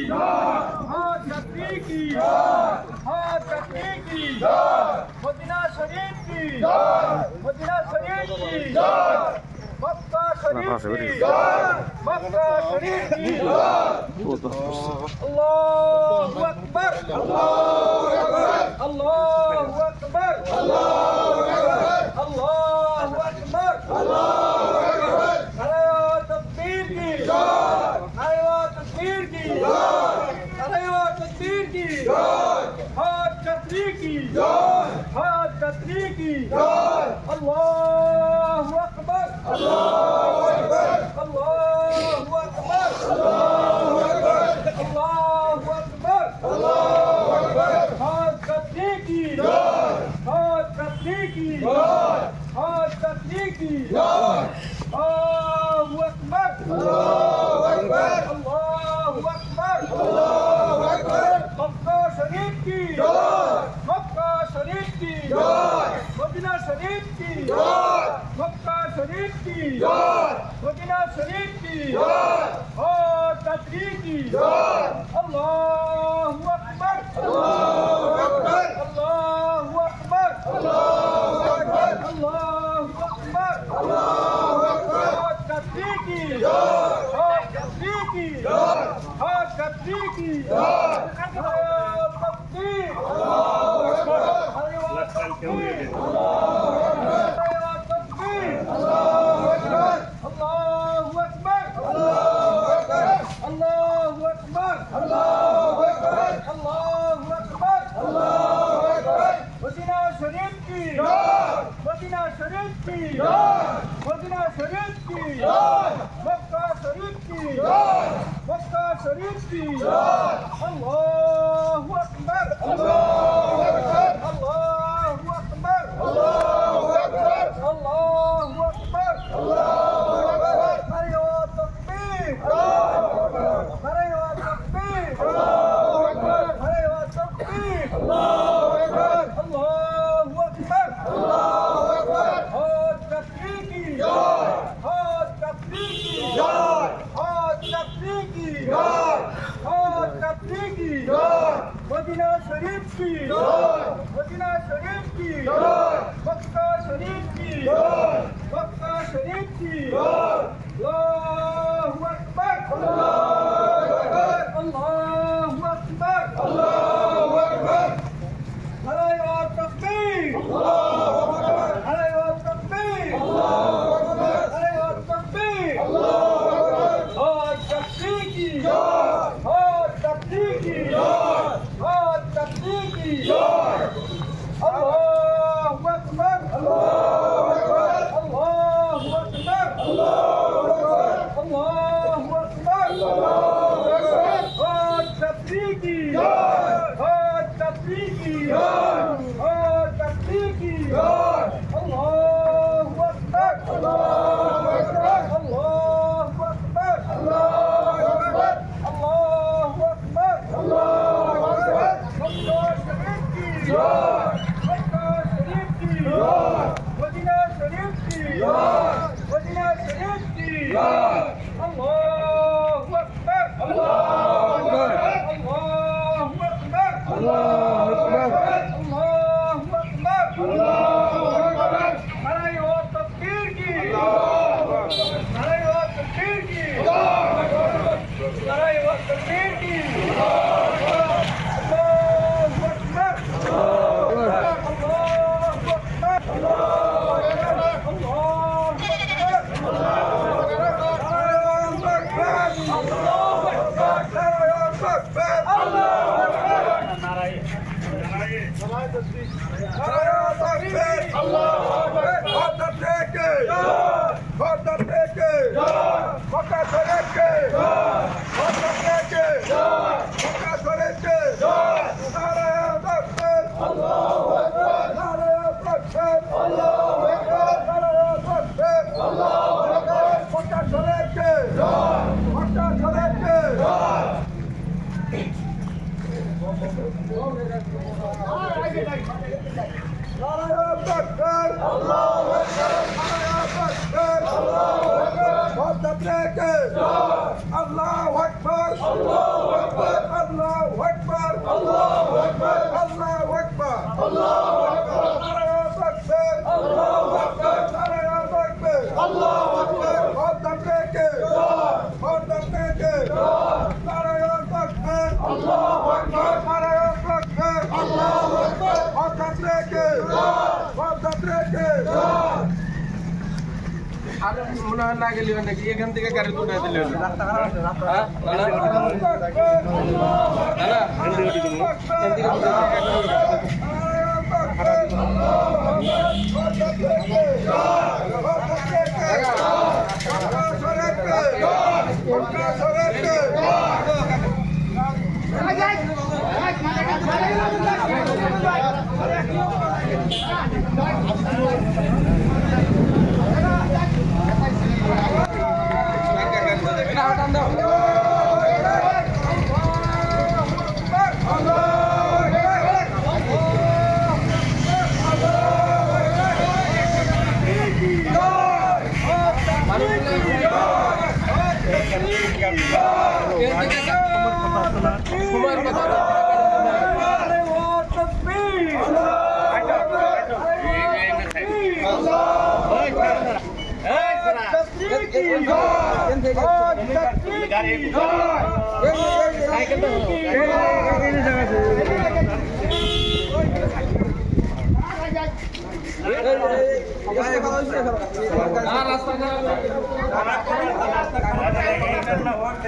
हाँ छतरी की, हाँ छतरी की, मदीना शरीफ की, मदीना शरीफ की, मक्का शरीफ की, मक्का शरीफ की। अल्लाहु अकबर, अल्लाहु अकबर, अल्लाहु अकबर, अल्लाहु अकबर, अल्लाहु अकबर, अल्लाहु अकबर। नारे तकबीर की, नारे तकबीर की, नारे तकबीर की, हाँ छतरी की, हाँ छतरी की। अल्लाहु अकबर, अल्लाहु अकबर, अल्लाहु अकबर, अल्लाहु अकबर, अल्लाहु अकबर, अल्लाहु अकबर। हाँ छतरी की, हाँ छतरी की, हाँ छतरी की। अल्लाहु अकबर, अल्लाहु अकबर, अल्लाहु अकबर, अल्लाहु अकबर। मक्का शरीफ की, मक्का शरीफ की, मदीना शरीफ की, मक्का शरीफ की, मदीना शरीफ की, और छतरी की। अल्लाहु अकबर, अल्लाहु अकबर, अल्लाहु अकबर, अल्लाहु अकबर, अल्लाहु अकबर, अल्लाहु अकबर। और छतरी की, और छतरी की, और छतरी की। तकबीर, अल्लाहु अकबर, अल्लाहु अकबर, अल्लाहु अकबर, अल्लाहु अकबर, अल्लाहु अकबर, अल्लाहु अकबर, अल्लाहु अकबर, अल्लाहु अकबर, अल्लाहु अकबर। मदीना शरीफ की, मदीना शरीफ की, मदीना शरीफ की, मक्का शरीफ की, मक्का शरीफ की। अल्लाहु अकबर, अल्लाहु अकबर, अल्लाहु अकबर, अल्लाहु अकबर, अल्लाहु अकबर, अल्लाहु अकबर। नारे तकबीर, नारे तकबीर, नारे तकबीर, अल्लाहु अकबर, अल्लाहु अकबर, अल्लाहु अकबर। और छतरी की, और छतरी की, और छतरी की, और छतरी की। मदीना शरीफ की, मदीना शरीफ की, मक्का शरीफ की, मक्का शरीफ की। अल्लाहु अकबर, अल्लाहु अकबर, अल्लाहु अकबर, अल्लाहु अकबर। नारे तकबीर, अल्लाहु अकबर, नारे तकबीर, अल्लाहु अकबर, नारे तकबीर, अल्लाहु अकबर। और छतरी की, और छतरी की, और छतरी की। अल्लाहु अकबर, अल्लाहु अकबर, अल्लाहु अकबर, अल्लाहु अकबर, अल्लाहु अकबर, अल्लाहु अकबर। और छतरी की, और छतरी की, और छतरी की। अल्लाहु अकबर, अल्लाहु अकबर, अल्लाहु अकबर, अल्लाहु अकबर, अल्लाहु अकबर, अल्लाहु अकबर। मक्का शरीफ की, मक्का शरीफ की, मदीना शरीफ की, मदीना शरीफ की। अल्लाहु अकबर, अल्लाहु अकबर, अल्लाहु अकबर, अल्लाहु अकबर, अल्लाहु अकबर, अल्लाहु अकबर। नारे तकबीर की, नारे तकबीर की, नारे तकबीर की। अल्लाहु अकबर, अल्लाहु अकबर, अल्लाहु अकबर, अल्लाहु अकबर, अल्लाहु अकबर, अल्लाहु अकबर। আর মনে হয় না গেলি নাকি এখান থেকে গাড়ি তুলে দিলে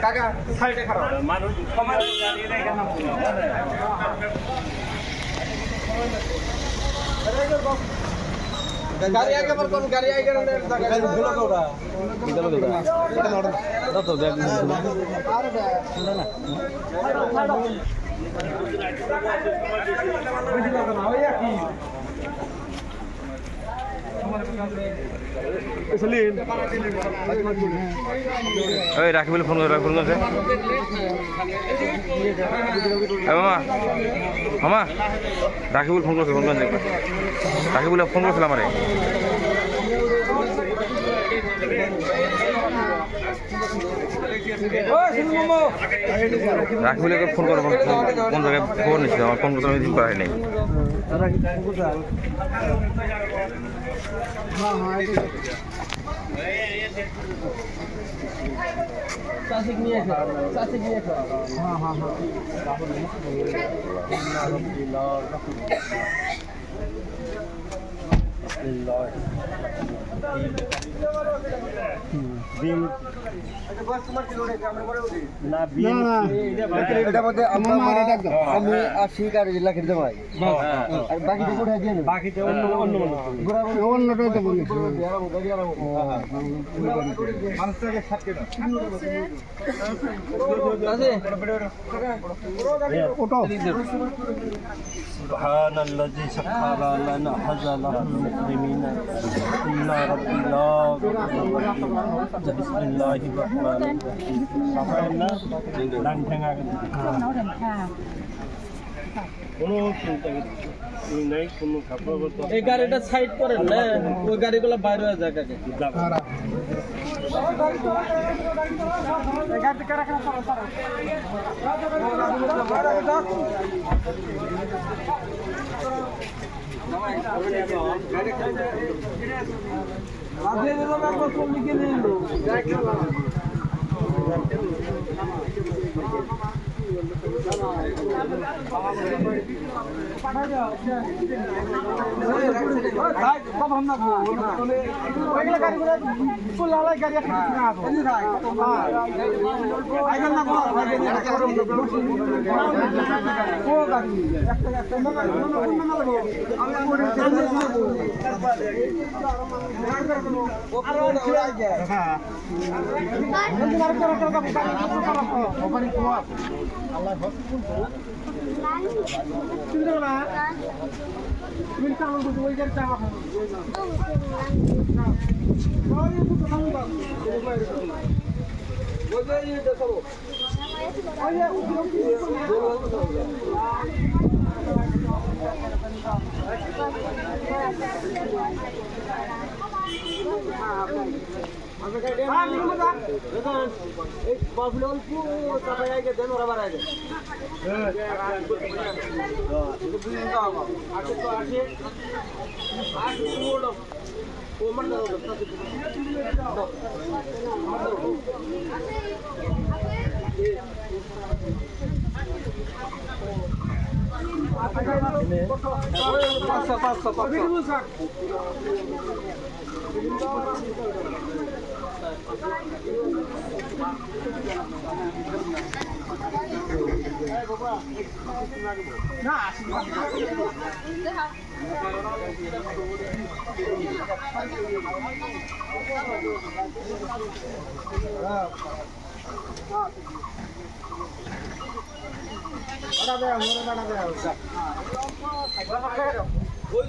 কাকা সাইডে খারাপ মানুষ গাড়ি আগে পর কোন গাড়ি আগে গাড়ি গুলো কোরা গুলো কোরা এটা নড় দাও তো দেখ রাকিবুল ফোন করে মামা মামা রাকিবুল ফোন করছে রাকিবুল ফোন করছিল আমারে রাকিবুলকে ফোন করবো কোন জায়গায় খবর নিচ্ছিল আমার ফোন করতে আমি দিন করা হয়নি আমি আসি গাড়ি লাখের দেওয়াই বাকিটা কোথায় দিয়ে বাকিটা অন্যটাই তো বলি سبحان الذي سخر لنا هذا المسلمين إلا رب الله بسم الله الرحمن الرحيم لن تنعك কোনো চিন্তা নাই কোনো খাবার এই গাড়িটা সাইড করেন না ওই গাড়িগুলো বাইরে হয়ে যায় কাকে ওই